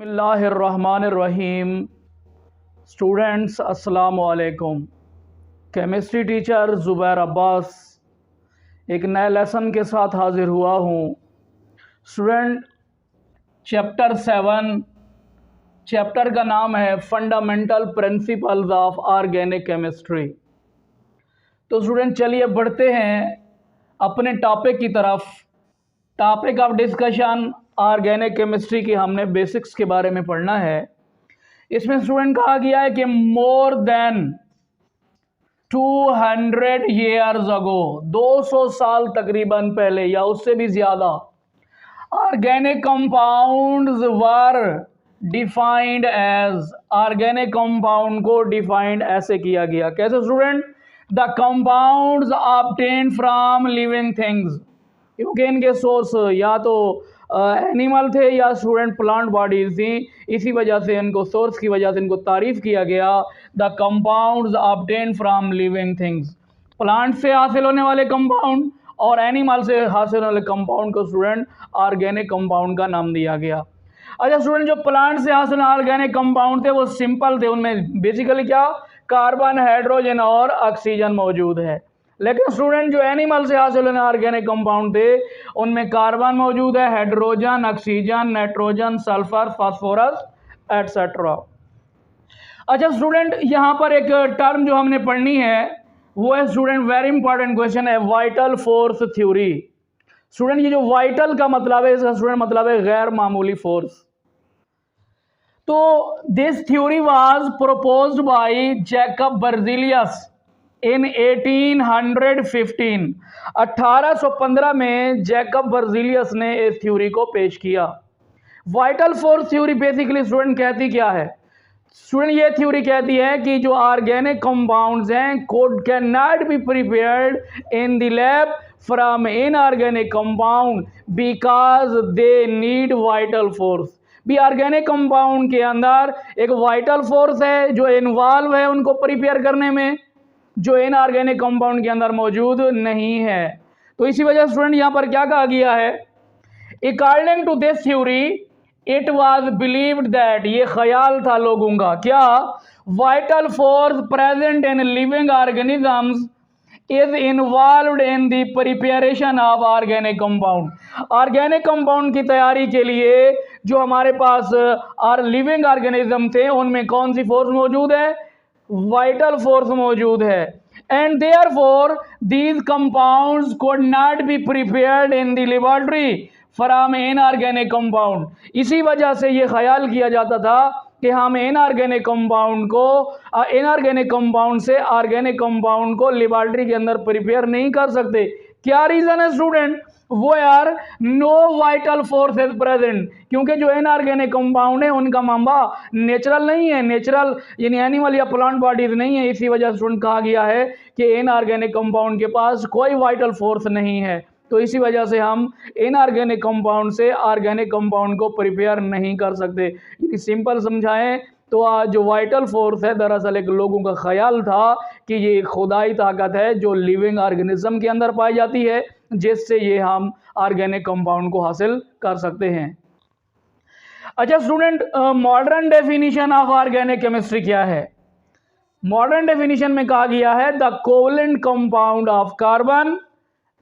बिस्मिल्लाहिर्रहमानिर्रहीम। स्टूडेंट्स अस्सलाम वालेकुम। केमिस्ट्री टीचर ज़ुबैर अब्बास एक नए लेसन के साथ हाज़िर हुआ हूँ। स्टूडेंट, चैप्टर 7, चैप्टर का नाम है fundamental principles of organic chemistry. तो स्टूडेंट चलिए बढ़ते हैं अपने टॉपिक की तरफ। Topic of discussion organic chemistry की हमने बेसिक्स के बारे में पढ़ना है। इसमें स्टूडेंट कहा गया है कि मोर देन 200 years अगो, 200 साल तकरीबन पहले या उससे भी ज़्यादा, ऑर्गेनिक कंपाउंड्स वर डिफाइंड एज, ऑर्गेनिक कंपाउंड को डिफाइंड ऐसे किया गया। कैसे student? The compounds obtained from living things, क्योंकि इनके सोर्स या तो एनिमल थे या स्टूडेंट प्लांट बॉडीज थी, इसी वजह से इनको सोर्स की वजह से इनको तारीफ किया गया। The compounds obtained from living things, plant से हासिल होने वाले कंपाउंड और एनिमल से हासिल होने वाले कंपाउंड को स्टूडेंट ऑर्गेनिक कंपाउंड का नाम दिया गया। अच्छा स्टूडेंट, जो प्लांट से हासिल ऑर्गेनिक कंपाउंड थे वो सिंपल थे, उनमें बेसिकली क्या, कार्बन, हाइड्रोजन और ऑक्सीजन मौजूद है। लेकिन स्टूडेंट जो एनिमल से हासिल होने ऑर्गेनिक कंपाउंड थे उनमें कार्बन मौजूद है, hydrogen, oxygen, nitrogen, sulphur, phosphorus etcetera. अच्छा स्टूडेंट, यहाँ पर एक टर्म जो हमने पढ़नी है वो है स्टूडेंट, वेरी इंपॉर्टेंट क्वेश्चन है, वाइटल फोर्स थ्योरी। स्टूडेंट ये जो वाइटल का मतलब है, इसका स्टूडेंट मतलब है गैर मामूली फोर्स। तो this theory was proposed by Jacob Berzelius in 1815। 1815 में जैकब बर्ज़िलियस ने इस थ्योरी को पेश किया। Vital force theory basically student कहती क्या है? स्टूडेंट ये थ्योरी कहती है कि जो ऑर्गेनिक कंपाउंड्स हैं code can not be prepared in the lab from inorganic compound because they need vital force. भी ऑर्गेनिक कंपाउंड के अंदर एक वाइटल फोर्स है जो इन्वॉल्व है उनको प्रिपेयर करने में, जो इनऑर्गेनिक कंपाउंड के अंदर मौजूद नहीं है। तो इसी वजह स्टूडेंट यहाँ पर क्या कहा गया है, according to this theory it was believed that, ये ख्याल था लोगों का, क्या, vital force present in living organisms is involved in the preparation of organic compound. Organic compound की तैयारी के लिए जो हमारे पास और लिविंग ऑर्गेनिज्म थे उनमें कौन सी फोर्स मौजूद है? वाइटल फोर्स मौजूद है। And therefore these compounds could not be prepared in the laboratory from inorganic compound. इसी वजह से ये ख्याल किया जाता था कि हम इनऑर्गेनिक कंपाउंड को, इनऑर्गेनिक कंपाउंड से ऑर्गेनिक कंपाउंड को लेबोरेटरी के अंदर प्रिपेयर नहीं कर सकते। क्या रीजन है स्टूडेंट? वो यार, no vital force is present, क्योंकि जो इनऑर्गेनिक कंपाउंड है उनका मामला नेचुरल नहीं है, नेचुरल यानी एनिमल या प्लांट बॉडीज नहीं है। इसी वजह से स्टूडेंट कहा गया है कि इनऑर्गेनिक कंपाउंड के पास कोई वाइटल फोर्स नहीं है। तो इसी वजह से हम इनऑर्गेनिक कंपाउंड से ऑर्गेनिक कंपाउंड को प्रिपेयर नहीं कर सकते। यानी सिंपल समझाएं तो आज जो वाइटल फोर्स है दरअसल एक लोगों का ख्याल था कि ये खुदाई ताकत है जो लिविंग ऑर्गेनिज्म के अंदर पाई जाती है, जिससे ये हम ऑर्गेनिक कंपाउंड को हासिल कर सकते हैं। अच्छा student, modern definition of organic chemistry क्या है? मॉडर्न डेफिनेशन में कहा गया है the covalent compound of carbon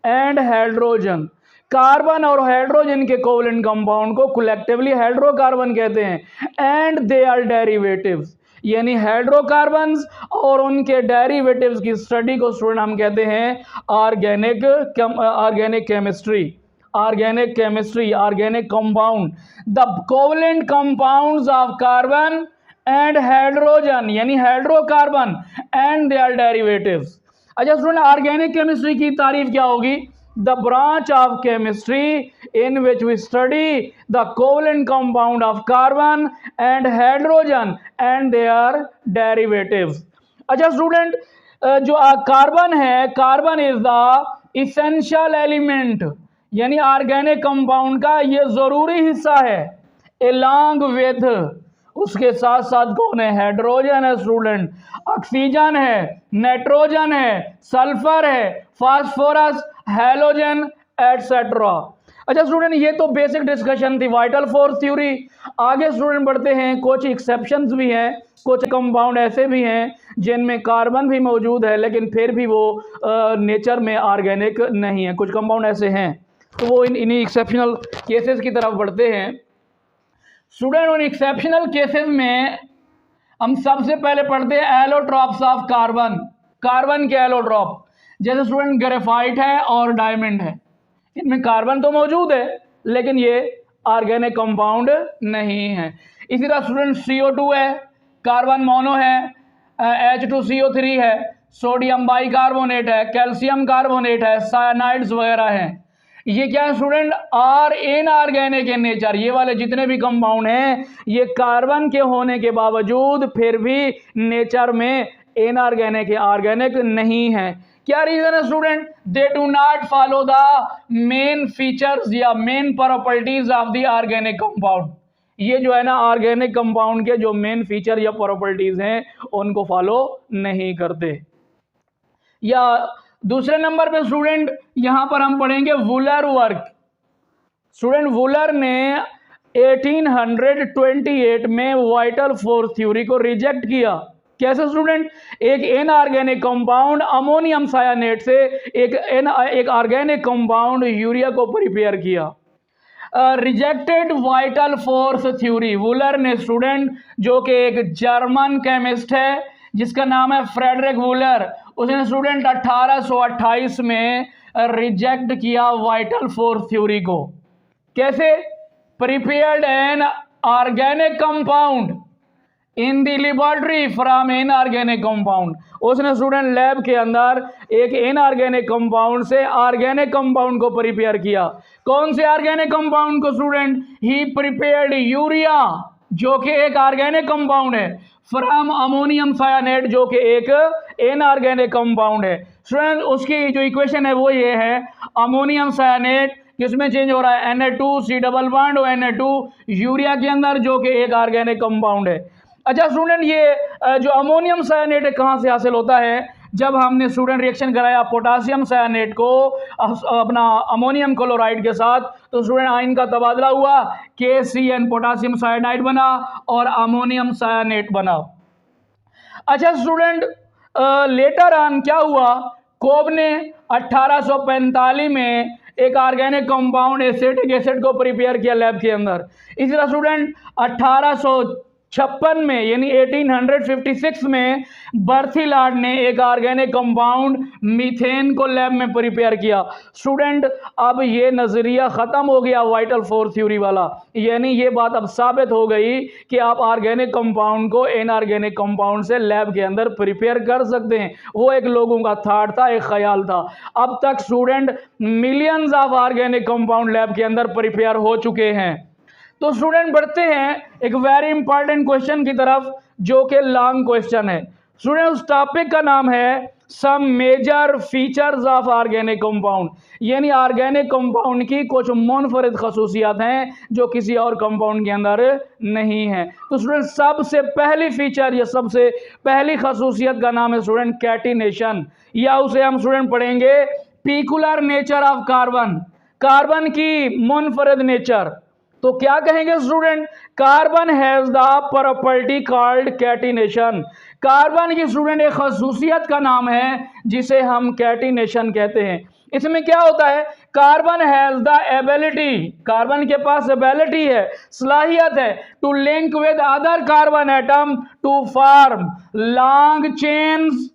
and hydrogen. Carbon और हाइड्रोजन के कोवलेंट कंपाउंड को कलेक्टिवली हाइड्रोकार्बन कहते हैं। एंड दे आर डेरिवेटिव्स, यानी हाइड्रोकार्बन्स और उनके डेरिवेटिव्स की स्टडी को स्टूडेंट हम कहते हैं organic chemistry. Organic chemistry, organic compound, the covalent compounds of carbon and hydrogen, यानी hydrocarbon and they are derivatives. अच्छा स्टूडेंट, ऑर्गेनिक केमिस्ट्री की तारीफ क्या होगी? The branch of chemistry in which we study the covalent compound of carbon and hydrogen and their derivatives. अच्छा student, जो carbon है, carbon is the essential element, यानी organic compound का ये जरूरी हिस्सा है। एलॉन्ग विद, उसके साथ साथ कौन है? हाइड्रोजन है स्टूडेंट, ऑक्सीजन है, नाइट्रोजन है, सल्फर है, फास्फोरस, हैलोजन एटसेट्रा। अच्छा स्टूडेंट, ये तो बेसिक डिस्कशन थी वाइटल फोर्स थ्योरी। आगे स्टूडेंट बढ़ते हैं, कुछ एक्सेप्शंस भी हैं, कुछ कंपाउंड ऐसे भी हैं जिनमें कार्बन भी मौजूद है लेकिन फिर भी वो नेचर में ऑर्गेनिक नहीं है। कुछ कंपाउंड ऐसे हैं, तो वो इन्हीं एक्सेप्शनल केसेस की तरफ बढ़ते हैं। स्टूडेंट, उन एक्सेप्शनल केसेस में हम सबसे पहले पढ़ते हैं एलोट्रॉप्स ऑफ कार्बन। कार्बन के एलोट्रॉप, जैसे स्टूडेंट ग्रेफाइट है और डायमंड है, इनमें कार्बन तो मौजूद है लेकिन ये ऑर्गेनिक कंपाउंड नहीं है। इसी तरह स्टूडेंट CO2 है, कार्बन मोनो है, H2CO3 है, सोडियम बाइकार्बोनेट है, कैल्शियम कार्बोनेट है, साइनाइड्स वगैरह हैं। ये क्या है student, are inorganic in nature. ये वाले जितने भी कंपाउंड हैं ये कार्बन के होने के बावजूद फिर भी नेचर में इनऑर्गेनिक है, ऑर्गेनिक नहीं है। क्या रीजन है student, they do not follow the main features या main properties of the organic compound. ये जो है ना ऑर्गेनिक कंपाउंड के जो मेन फीचर या प्रॉपर्टीज हैं उनको फॉलो नहीं करते। या दूसरे नंबर पे स्टूडेंट यहां पर हम पढ़ेंगे वुलर वर्क। स्टूडेंट वुलर ने 1828 में वाइटल फोर्स थ्योरी को रिजेक्ट किया। कैसे स्टूडेंट, एक इनऑर्गेनिक कंपाउंड अमोनियम सायानेट से एक ऑर्गेनिक कंपाउंड यूरिया को प्रिपेयर किया। Rejected vital force theory. Wular ने स्टूडेंट, जो कि एक जर्मन केमिस्ट है जिसका नाम है फ्रेडरिक वुलर, उसने स्टूडेंट 1828 में रिजेक्ट किया वाइटल फोर्स थ्योरी को। कैसे, prepared an organic compound in the laboratory from inorganic compound. उसने स्टूडेंट लैब के अंदर एक इनऑर्गेनिक कंपाउंड से ऑर्गेनिक कंपाउंड को प्रिपेयर किया। कौन से ऑर्गेनिक कंपाउंड को स्टूडेंट, ही प्रिपेयर्ड यूरिया जो कि एक ऑर्गेनिक कंपाउंड है, फ्रॉम अमोनियम सायानेट जो कि एक इनऑर्गेनिक कंपाउंड है। स्टूडेंट उसकी जो इक्वेशन है वो ये है, अमोनियम सायानेट किसमें चेंज हो रहा है, Na2C डबल बॉन्ड और Na2 यूरिया के अंदर जो कि एक ऑर्गेनिक कंपाउंड है। अच्छा स्टूडेंट, ये जो अमोनियम सायानेट कहाँ से हासिल होता है, जब हमने स्टूडेंट रिएक्शन कराया पोटासियम सायानेट को अपना अमोनियम क्लोराइड के साथ, तो स्टूडेंट आयन का तबादला हुआ, KCN पोटासियम साइनाइड बना और अमोनियम सायानेट बना। अच्छा स्टूडेंट, लेटर ऑन क्या हुआ, कोब ने 1845 में एक ऑर्गेनिक कंपाउंड एसिटिक एसिड को प्रिपेयर किया लैब के अंदर। इसी तरह स्टूडेंट 1856 में यानी 1856 में बर्थिलार्ड ने एक ऑर्गेनिक कंपाउंड मीथेन को लैब में प्रिपेयर किया। स्टूडेंट अब ये नजरिया खत्म हो गया वाइटल फोर्स थ्योरी वाला, यानी ये बात अब साबित हो गई कि आप ऑर्गेनिक कंपाउंड को इनऑर्गेनिक कंपाउंड से लैब के अंदर प्रिपेयर कर सकते हैं। वो एक लोगों का थॉट था, एक ख्याल था। अब तक student millions of organic compound lab के अंदर प्रिपेयर हो चुके हैं। तो स्टूडेंट बढ़ते हैं एक वेरी इंपॉर्टेंट क्वेश्चन की तरफ जो कि लॉन्ग क्वेश्चन है। स्टूडेंट उस टॉपिक का नाम है some major features of organic compound, यानी ऑर्गेनिक कंपाउंड की कुछ मुनफरिद खसूसियात हैं जो किसी और कंपाउंड के अंदर नहीं है। तो स्टूडेंट सबसे पहली फीचर या सबसे पहली खसूसियत का नाम है स्टूडेंट कैटिनेशन, या उसे हम स्टूडेंट पढ़ेंगे पीकुलर नेचर ऑफ कार्बन। कार्बन की मुनफरिद नेचर। तो क्या कहेंगे student, carbon has the property called catenation. Carbon की स्टूडेंट एक खसूसियत का नाम है जिसे हम कैटिनेशन कहते हैं। इसमें क्या होता है, carbon has the ability, carbon के पास एबिलिटी है, सलाहियत है, to link with other carbon atom to form long chains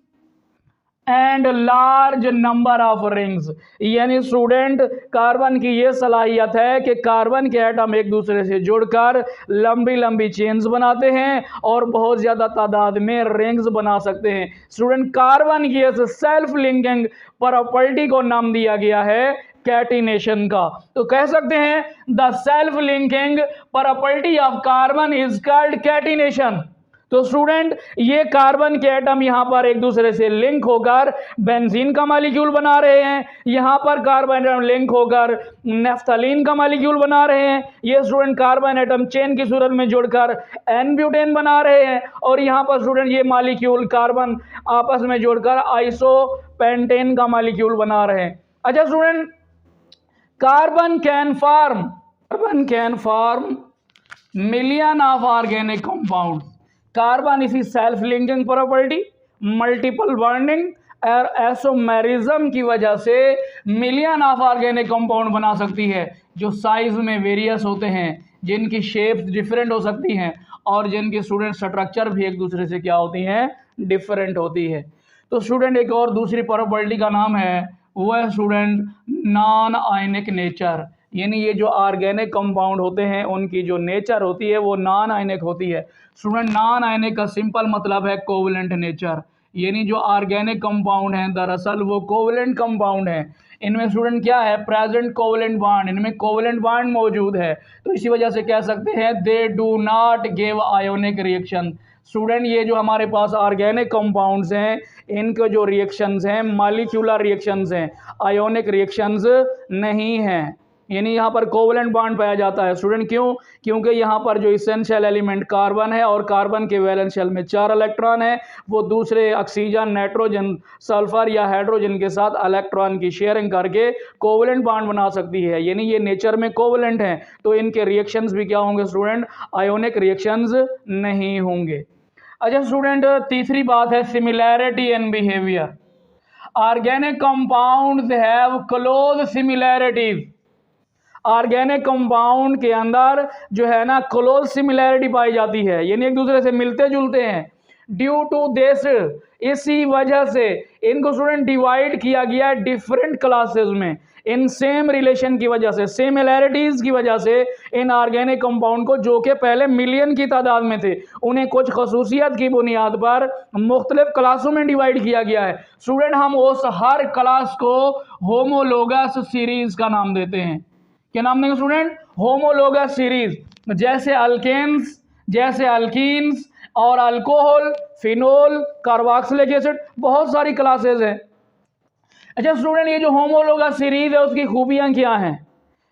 and large number of rings. यानी स्टूडेंट कार्बन की ये सलाहियत है कि कार्बन के एटम एक दूसरे से जुड़कर लंबी लंबी चेन्स बनाते हैं और बहुत ज़्यादा तादाद में रिंग्स बना सकते हैं। स्टूडेंट कार्बन की इस सेल्फ लिंकिंग प्रॉपर्टी को नाम दिया गया है कैटिनेशन का। तो कह सकते हैं the self linking property of carbon is called catenation. तो स्टूडेंट ये कार्बन के एटम यहाँ पर एक दूसरे से लिंक होकर बेंजीन का मॉलिक्यूल बना रहे हैं, यहाँ पर कार्बन एटम लिंक होकर नेफ्थलीन का मॉलिक्यूल बना रहे हैं, ये स्टूडेंट कार्बन एटम चेन की सूरत में जुड़कर एन ब्यूटेन बना रहे हैं, और यहाँ पर स्टूडेंट ये मॉलिक्यूल कार्बन आपस में जुड़कर आइसोपेंटेन का मॉलिक्यूल बना रहे हैं। अच्छा student, carbon can form million of organic compound. Carbon इसी self linking property, multiple bonding और आइसोमेरिज्म की वजह से मिलियन ऑफ ऑर्गेनिक कंपाउंड बना सकती है, जो साइज में वेरियस होते हैं, जिनकी शेप्स डिफरेंट हो सकती हैं और जिनकी स्टूडेंट स्ट्रक्चर भी एक दूसरे से क्या होती हैं, डिफरेंट होती है। तो स्टूडेंट एक और दूसरी प्रॉपर्टी का नाम है, वो है स्टूडेंट नॉन आयनिक नेचर। यानी ये जो ऑर्गेनिक कंपाउंड होते हैं उनकी जो नेचर होती है वो नॉन आयनिक होती है। स्टूडेंट नॉन आयनिक का सिंपल मतलब है कोवलेंट नेचर। यानी जो ऑर्गेनिक कंपाउंड हैं दरअसल वो कोवलेंट कंपाउंड हैं। इनमें स्टूडेंट क्या है, प्रेजेंट कोवलेंट बॉन्ड, इनमें कोवलेंट बॉन्ड मौजूद है। तो इसी वजह से कह सकते हैं दे do not give ionic reaction. Student ये जो हमारे पास ऑर्गेनिक कंपाउंड्स हैं इनके जो रिएक्शंस हैं मॉलिक्यूलर रिएक्शंस हैं, आयोनिक रिएक्शंस नहीं हैं। यानी यहाँ पर कोवलेंट बॉन्ड पाया जाता है। स्टूडेंट क्यों? क्योंकि यहाँ पर जो इसेंशियल एलिमेंट कार्बन है और कार्बन के वैलेंस शेल में 4 इलेक्ट्रॉन है, वो दूसरे ऑक्सीजन, नाइट्रोजन, सल्फर या हाइड्रोजन के साथ इलेक्ट्रॉन की शेयरिंग करके कोवलेंट बॉन्ड बना सकती है। यानी ये नेचर में कोवलेंट हैं, तो इनके रिएक्शंस भी क्या होंगे स्टूडेंट, आयोनिक रिएक्शंस नहीं होंगे। अच्छा स्टूडेंट, तीसरी बात है similarity in behaviour. Organic compounds have close similarities. Organic compound के अंदर जो है ना क्लोज सिमिलैरिटी पाई जाती है, यानी एक दूसरे से मिलते जुलते हैं। ड्यू टू दिस, इसी वजह से इनको स्टूडेंट डिवाइड किया गया डिफरेंट क्लासेस में। इन सेम रिलेशन की वजह से, सिमिलैरिटीज की वजह से इन ऑर्गेनिक कंपाउंड को जो कि पहले मिलियन की तादाद में थे, उन्हें कुछ खसूसियत की बुनियाद पर मुख्तलिफ क्लासों में डिवाइड किया गया है। स्टूडेंट हम उस हर क्लास को होमोलोगस सीरीज का नाम देते हैं। क्या नाम देंगे स्टूडेंट? Homologous series. जैसे अल्केन्स, जैसे अल्कीन्स और अल्कोहल, फिनोल, कार्बोक्सिलिक एसिड, बहुत सारी क्लासेस हैं। अच्छा स्टूडेंट, ये जो होमोलोगस सीरीज है उसकी खूबियां क्या हैं?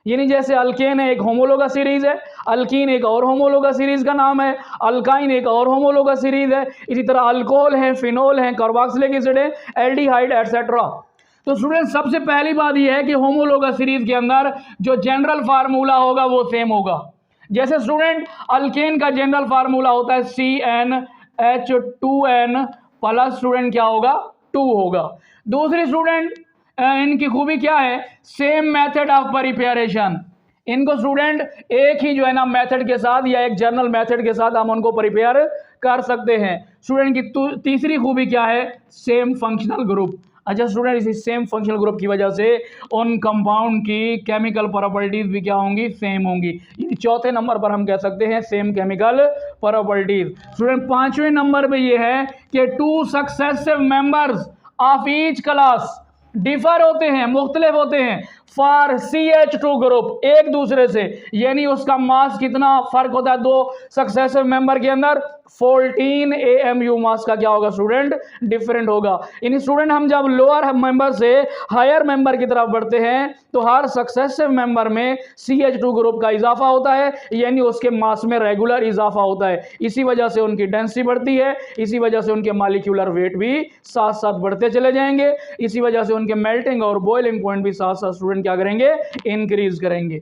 यानी जैसे अल्केन है एक होमोलोगस सीरीज है, अल्कीन एक और होमोलोगस सीरीज का नाम है, अल्काइन एक और होमोलोगस सीरीज है, इसी तरह अल्कोहल है, फिनोल है, कार्बोक्सिलिक एसिड है, एल्डिहाइड एटसेट्रा। तो स्टूडेंट सबसे पहली बात यह है कि होमोलोगस सीरीज के अंदर जो जनरल फार्मूला होगा वो सेम होगा। जैसे स्टूडेंट अल्केन का जनरल फार्मूला होता है CnH2n प्लस स्टूडेंट क्या होगा, 2 होगा। दूसरी स्टूडेंट इनकी खूबी क्या है, सेम मेथड ऑफ प्रिपरेशन। इनको स्टूडेंट एक ही जो है ना मेथड के साथ या एक जर्नल मेथड के साथ हम उनको प्रिपेयर कर सकते हैं। स्टूडेंट की तीसरी खूबी क्या है, सेम फंक्शनल ग्रुप। अच्छा स्टूडेंट, इसी सेम फंक्शनल ग्रुप की वजह से उन कंपाउंड की केमिकल प्रॉपर्टीज भी क्या होंगी, सेम होंगी। चौथे नंबर पर हम कह सकते हैं सेम केमिकल प्रॉपर्टीज। स्टूडेंट पांचवें नंबर पे ये है कि 2 successive members of each class differ होते हैं, मुख्तलिफ होते हैं फॉर CH2 ग्रुप, एक दूसरे से। यानी उसका मास कितना फर्क होता है 2 सक्सेसिव मेंबर के अंदर, 14 AMU मास का क्या होगा स्टूडेंट, डिफरेंट होगा। यानी स्टूडेंट हम जब लोअर मेंबर से हायर मेंबर की तरफ बढ़ते हैं तो हर सक्सेसिव मेंबर में CH2 ग्रुप का इजाफा होता है, यानी उसके मास में रेगुलर इजाफा होता है। इसी वजह से उनकी डेंसिटी बढ़ती है, इसी वजह से उनके मॉलिक्यूलर वेट भी साथ साथ बढ़ते चले जाएंगे, इसी वजह से उनके मेल्टिंग और बॉइलिंग पॉइंट भी साथ साथ स्टूडेंट क्या करेंगे, इंक्रीज करेंगे।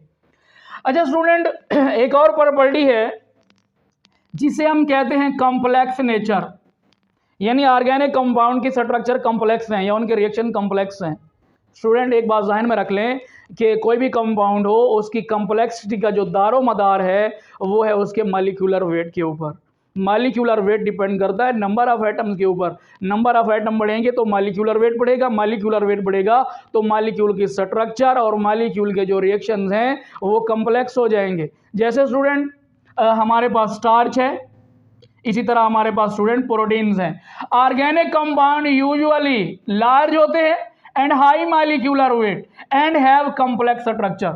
अच्छा स्टूडेंट, एक और प्रॉपर्टी है जिसे हम कहते हैं कॉम्प्लेक्स नेचर। यानी ऑर्गेनिक कंपाउंड की स्ट्रक्चर कॉम्प्लेक्स हैं या उनके रिएक्शन कॉम्प्लेक्स हैं। स्टूडेंट एक बात ज़हन में रख लें कि कोई भी कंपाउंड हो उसकी कॉम्प्लेक्सिटी का जो दारो मदार है वो है उसके मॉलिक्यूलर वेट के ऊपर। मॉलिक्यूलर वेट डिपेंड करता है नंबर ऑफ एटम्स के ऊपर। नंबर ऑफ एटम बढ़ेंगे तो मॉलिक्यूलर वेट बढ़ेगा, मॉलिक्यूलर वेट बढ़ेगा तो मॉलिक्यूल की स्ट्रक्चर और मॉलिक्यूल के जो रिएक्शंस हैं वो कॉम्प्लेक्स हो जाएंगे। जैसे स्टूडेंट हमारे पास स्टार्च है, इसी तरह हमारे पास स्टूडेंट प्रोटीन्स हैं। ऑर्गेनिक कंपाउंड यूजुअली लार्ज होते हैं and high molecular weight and have complex structure.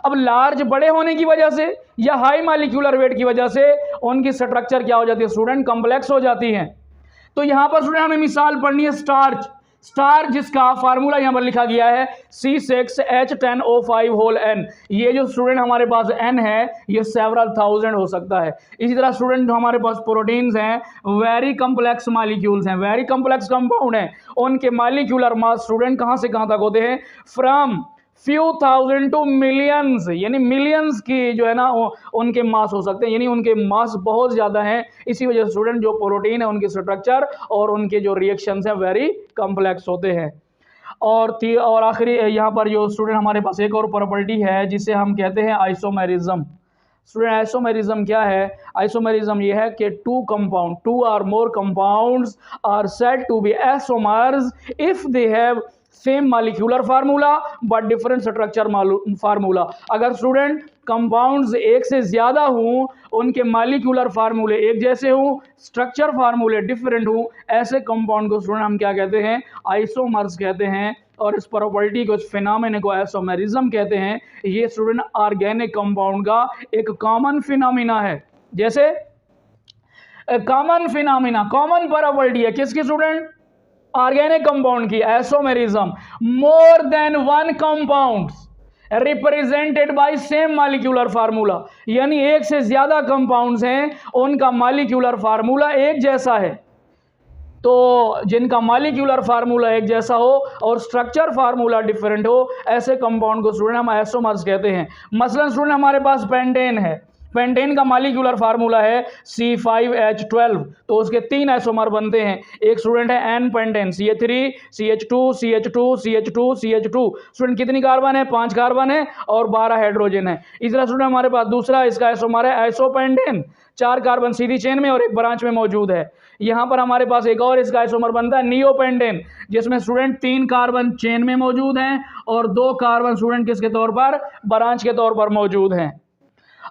अब लार्ज बड़े होने की वजह से या हाई मॉलिक्यूलर वेट की वजह से उनकी स्ट्रक्चर क्या हो जाती है स्टूडेंट, कॉम्प्लेक्स हो जाती है। तो यहाँ पर स्टूडेंट हमें मिसाल पढ़नी है स्टार्च। स्टार्च जिसका फार्मूला यहाँ पर लिखा गया है C6H10O5 ये जो स्टूडेंट हमारे पास N है ये सेवरल थाउजेंड हो सकता है। इसी तरह स्टूडेंट जो हमारे पास प्रोटीन्स हैं वेरी कॉम्प्लेक्स मॉलिक्यूल्स हैं, वेरी कॉम्प्लेक्स कंपाउंड हैं, उनके मॉलिक्यूलर मास स्टूडेंट कहाँ से कहाँ तक होते हैं, from few thousand to millions, यानी मिलियंस की जो है ना उनके मास हो सकते हैं, यानी उनके मास बहुत ज़्यादा हैं। इसी वजह से स्टूडेंट जो प्रोटीन है उनके स्ट्रक्चर और उनके जो रिएक्शंस हैं वेरी कॉम्प्लेक्स होते हैं। और आखिरी यहाँ पर जो स्टूडेंट हमारे पास एक और प्रॉपर्टी है जिसे हम कहते हैं आइसोमेरिज्म। स्टूडेंट आइसोमेरिज्म क्या है? आइसोमेरिज्म ये है कि two or more compounds are said to be isomers if they have same molecular formula but different structure formula. अगर स्टूडेंट कंपाउंड्स एक से ज़्यादा हों, उनके मॉलिक्यूलर फार्मूले एक जैसे हों, स्ट्रक्चर फार्मूले डिफरेंट हों, ऐसे कंपाउंड को स्टूडेंट हम क्या कहते हैं? आइसोमर्स कहते हैं। और इस प्रॉपर्टी को, इस फिनोमेना को आइसोमेरिज्म कहते हैं। ये स्टूडेंट ऑर्गेनिक कंपाउंड का एक कॉमन फिनोमेना है। जैसे कॉमन फिनोमेना, कॉमन प्रॉपर्टी है किसकी स्टूडेंट? ऑर्गेनिक कंपाउंड की, isomerism. More than one compounds represented by same molecular formula, यानी एक से ज्यादा कंपाउंड्स हैं, उनका मॉलिक्यूलर फार्मूला एक जैसा है। तो जिनका मॉलिक्यूलर फार्मूला एक जैसा हो और स्ट्रक्चर फार्मूला डिफरेंट हो, ऐसे कंपाउंड को स्टूडेंट हम आइसोमर्स कहते हैं। मसलन स्टूडेंट हमारे पास पेंटेन है, पेंटेन का मॉलिक्यूलर फार्मूला है C5H12, तो उसके 3 आइसोमर बनते हैं। एक स्टूडेंट है n pentane, CH3 CH2 CH2 CH2 CH2। Student कितनी कार्बन है? 5 कार्बन है और 12 हाइड्रोजन है। इस तरह स्टूडेंट हमारे पास दूसरा इसका आइसोमर है आइसोपेंटेन, 4 कार्बन सीधी चेन में और एक ब्रांच में मौजूद है। यहाँ पर हमारे पास एक और इसका आइसोमर बनता है नियोपेंटेन, जिसमें स्टूडेंट 3 कार्बन चेन में मौजूद हैं और 2 कार्बन स्टूडेंट किसके तौर पर? ब्रांच के तौर पर मौजूद हैं।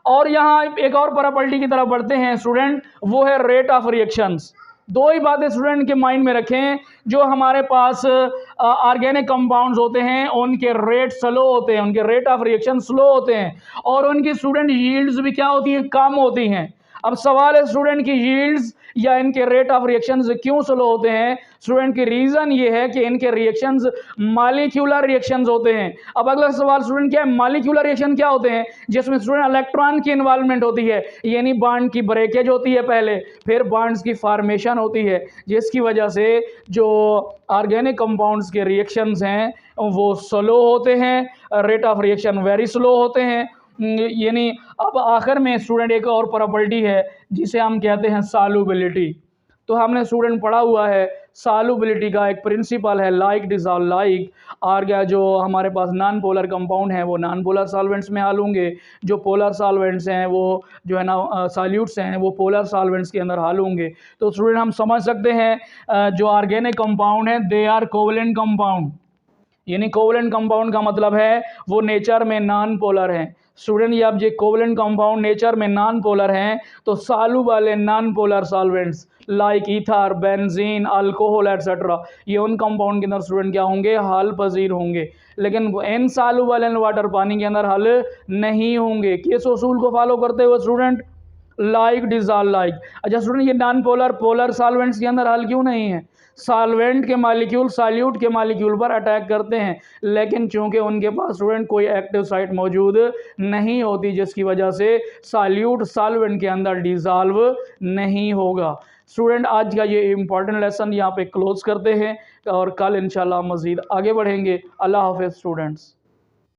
और यहाँ एक और प्रॉपर्टी की तरफ बढ़ते हैं स्टूडेंट, वो है रेट ऑफ रिएक्शंस। दो ही बातें स्टूडेंट के माइंड में रखें, जो हमारे पास ऑर्गेनिक कंपाउंड्स होते हैं उनके रेट स्लो होते हैं, उनके रेट ऑफ रिएक्शन स्लो होते हैं और उनकी स्टूडेंट यील्ड्स भी क्या होती हैं? कम होती हैं। अब सवाल है स्टूडेंट की यील्ड्स या इनके रेट ऑफ रिएक्शंस क्यों स्लो होते हैं? स्टूडेंट की रीजन ये है कि इनके रिएक्शंस मॉलिक्यूलर रिएक्शंस होते हैं। अब अगला सवाल स्टूडेंट क्या है? मॉलिक्यूलर रिएक्शन क्या होते हैं? जिसमें स्टूडेंट इलेक्ट्रॉन की इन्वॉल्वमेंट होती है, यानी बॉन्ड की ब्रेकेज होती है पहले, फिर बॉन्ड्स की फॉर्मेशन होती है, जिसकी वजह से जो ऑर्गेनिक कंपाउंड्स के रिएक्शंस हैं वो स्लो होते हैं, rate of reaction very slow होते हैं। यानी अब आखिर में स्टूडेंट एक और प्रॉपर्टी है जिसे हम कहते हैं सॉल्युबिलिटी। तो हमने स्टूडेंट पढ़ा हुआ है सॉल्युबिलिटी का एक प्रिंसिपल है लाइक डिसॉल्व लाइक। और क्या जो हमारे पास नॉन पोलर कंपाउंड हैं वो नॉन पोलर सॉल्वेंट्स में हाल होंगे, जो पोलर सॉल्वेंट्स हैं वो जो है ना सॉल्यूट्स हैं वो पोलर सॉल्वेंट्स के अंदर हाल होंगे। तो स्टूडेंट हम समझ सकते हैं जो ऑर्गेनिक कंपाउंड हैं दे आर कोवलेंट कंपाउंड, यानी कोवलेंट कंपाउंड का मतलब है वो नेचर में नॉन पोलर हैं। स्टूडेंट ये अब ये कोवलेंट कंपाउंड नेचर में नॉन पोलर हैं तो soluble in non polar solvents like ether, benzene, alcohol etcetera, ये उन कंपाउंड के अंदर स्टूडेंट क्या होंगे? हल पजीर होंगे। लेकिन इनसॉल्युबल इन वाटर, पानी के अंदर हल नहीं होंगे। किस उसूल को फॉलो करते हुए स्टूडेंट? Like dissolve like. अच्छा स्टूडेंट ये नॉन पोलर पोलर सॉल्वेंट्स के अंदर हल क्यों नहीं है? सॉल्वेंट के मॉलिक्यूल सॉल्यूट के मॉलिक्यूल पर अटैक करते हैं, लेकिन चूंकि उनके पास स्टूडेंट कोई एक्टिव साइट मौजूद नहीं होती, जिसकी वजह से सॉल्यूट सॉल्वेंट के अंदर डिसॉल्व नहीं होगा। स्टूडेंट आज का ये इंपॉर्टेंट लेसन यहाँ पे क्लोज करते हैं और कल इंशाल्लाह मज़ीद आगे बढ़ेंगे। अल्लाह हाफ़िज़ स्टूडेंट्स।